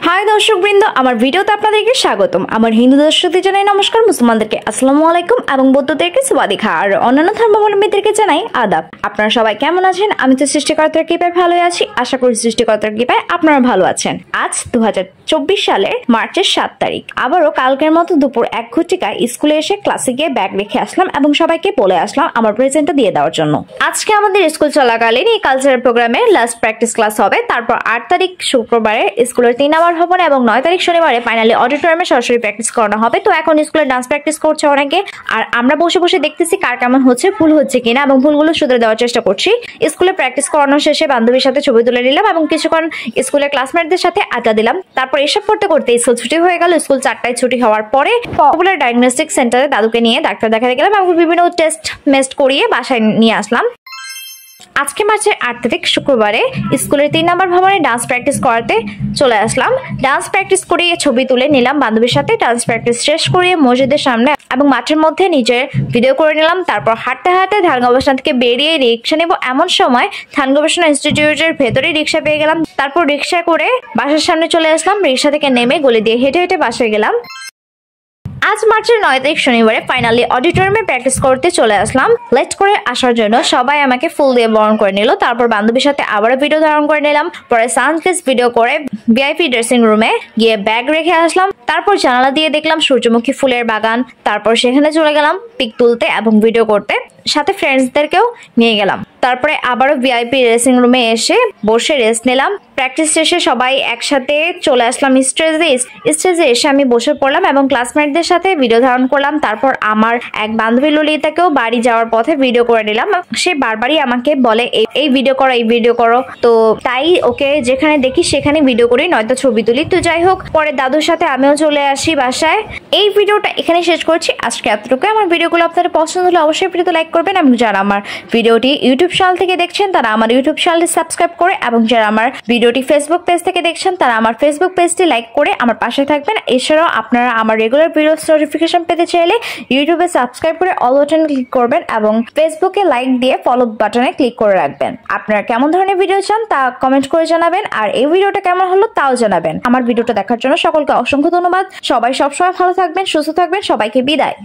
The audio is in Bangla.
হাই দর্শকবৃন্দ, আমার ভিডিওতে আপনাদেরকে স্বাগতম। আমার হিন্দু দর্শকদের জানাই নমস্কার, মুসলমানদেরকে আসসালামু আলাইকুম এবং বৌদ্ধদেরকে সাওয়াদিকা আর অন্যান্য ধর্মাবলম্বীদেরকে জানাই আদাব। আপনারা সবাই কেমন আছেন? আমি তো সৃষ্টিকর্তার কৃপায় ভালোই আছি। আশা করি সৃষ্টিকর্তার কৃপায় আপনারা ভালো আছেন। আজ 2024 সালের মার্চের 7 তারিখ। আবারও কালকের মতো দুপুর 1 ঘটিকায় স্কুলে এসে ক্লাসে গিয়ে ব্যাগ রেখে আসলাম এবং সবাইকে বলে আসলাম আমার প্রেজেন্টটা দিয়ে দেওয়ার জন্য। আজকে আমাদের স্কুল চলাকালীন এই কালচারাল প্রোগ্রামে লাস্ট প্র্যাকটিস ক্লাস হবে। তারপর 8 তারিখ শুক্রবারে স্কুলের 3 নম্বর ভবনে এবং 9 তারিখ শনিবারে ফাইনালি অডিটোরিয়ামে সরাসরি প্র্যাকটিস করানো হবে। তো এখন স্কুলে ডান্স প্র্যাকটিস করছে অনেকে, আর আমরা বসে বসে দেখতেছি কার কেমন হচ্ছে, ভুল হচ্ছে কিনা এবং ভুলগুলো শুধরে দেওয়ার চেষ্টা করছি। স্কুলে প্র্যাকটিস করানোর শেষে বান্ধবীর সাথে ছবি তুলে নিলাম এবং কিছুক্ষণ স্কুলের ক্লাসমেটদের সাথে আড্ডা দিলাম। তারপর এসব করতে করতে স্কুল ছুটি হয়ে গেল। স্কুল 4টায় ছুটি হওয়ার পরে পপুলার ডায়াগনস্টিক সেন্টারে দাদুকে নিয়ে ডাক্তার দেখাতে গেলাম এবং বিভিন্ন টেস্ট মেস্ট করিয়ে বাসায় নিয়ে আসলাম। আজকে মার্চের 8 তারিখ শুক্রবারে স্কুলের 3 নম্বর ভবনে ডান্স প্র্যাকটিস করাতে চলে আসলাম। ডান্স প্র্যাকটিস করিয়ে ছবি তুলে নিলাম বান্ধবীর সাথে। ডান্স প্র্যাকটিস শেষ করিয়ে মসজিদের সামনে এবং মাঠের মধ্যে নিজের ভিডিও করে নিলাম। তারপর হাঁটতে হাঁটতে ধান গবেষণা থেকে বেরিয়ে রিক্সা নেব, এমন সময় ধান গবেষণা ইনস্টিটিউটের ভেতরে রিক্সা পেয়ে গেলাম। তারপর রিক্সা করে বাসার সামনে চলে আসলাম। রিক্সা থেকে নেমে গলি দিয়ে হেঁটে হেঁটে বাসায় গেলাম। আজ মার্চের 9 তারিখ শনিবারে ফাইনালি অডিটোরিয়ামে প্র্যাকটিস করতে চলে আসলাম। লেট করে আসার জন্য সবাই আমাকে ফুল দিয়ে বরণ করে নিল। তারপর বান্ধবীর সাথে আবারও ভিডিও ধারণ করে নিলাম। পরে সানকেস ভিডিও করে ভিআইপি ড্রেসিং রুমে গিয়ে ব্যাগ রেখে আসলাম। তারপর জানালা দিয়ে দেখলাম সূর্যমুখী ফুলের বাগান। তারপর সেখানে চলে গেলাম পিক তুলতে এবং ভিডিও করতে, সাথে ফ্রেন্ডসদেরকেও নিয়ে গেলাম। তারপরে আবারও ভিআইপি ড্রেসিং রুমে এসে বসে রেস্ট নিলাম। প্র্যাকটিস শেষে সবাই একসাথে চলে আসলাম স্টেজে এসে আমি বসে পড়লাম এবং ক্লাসমেটদের সাথে ভিডিও ধারণ করলাম। তারপর আমার এক বান্ধবী ললিতাকেও বাড়ি যাওয়ার পথে ভিডিও করে নিলাম। সে বারবারই আমাকে বলে এই ভিডিও করো, এই ভিডিও করো, তো তাই ওকে যেখানে দেখি সেখানে ভিডিও করি, নয়তো ছবি তুলি। তো যাই হোক, পরে দাদুর সাথে আমিও চলে আসি বাসায়। এই ভিডিওটা এখানে শেষ করছি। আজকে এতটুকু। আমার ভিডিওগুলো আপনাদের পছন্দ হলে অবশ্যই ভিডিওতে লাইক করবেন এবং যারা আমার ভিডিওটি ইউটিউব চ্যানেল থেকে দেখছেন তারা আমার ইউটিউব চ্যানেলটি সাবস্ক্রাইব করে এবং যারা আমার ভিডিওটি ফেসবুক পেজ থেকে দেখছেন তারা আমার ফেসবুক পেজটি লাইক করে আমার পাশে থাকবেন। এছাড়াও আপনারা আমার রেগুলার ভিডিওস নোটিফিকেশন পেতে চাইলে ইউটিউবে সাবস্ক্রাইব করে অল বাটনে ক্লিক করবেন এবং ফেসবুকে লাইক দিয়ে ফলো বাটনে ক্লিক করে রাখবেন। আপনারা কেমন ধরনের ভিডিও চান তা কমেন্ট করে জানাবেন, আর এই ভিডিওটা কেমন হলো তাও জানাবেন। আমার ভিডিওটা দেখার জন্য সকলকে অসংখ্য ধন্যবাদ। সবাই সবসময় ভালো থাকবেন, সুস্থ থাকবেন। সবাইকে বিদায়।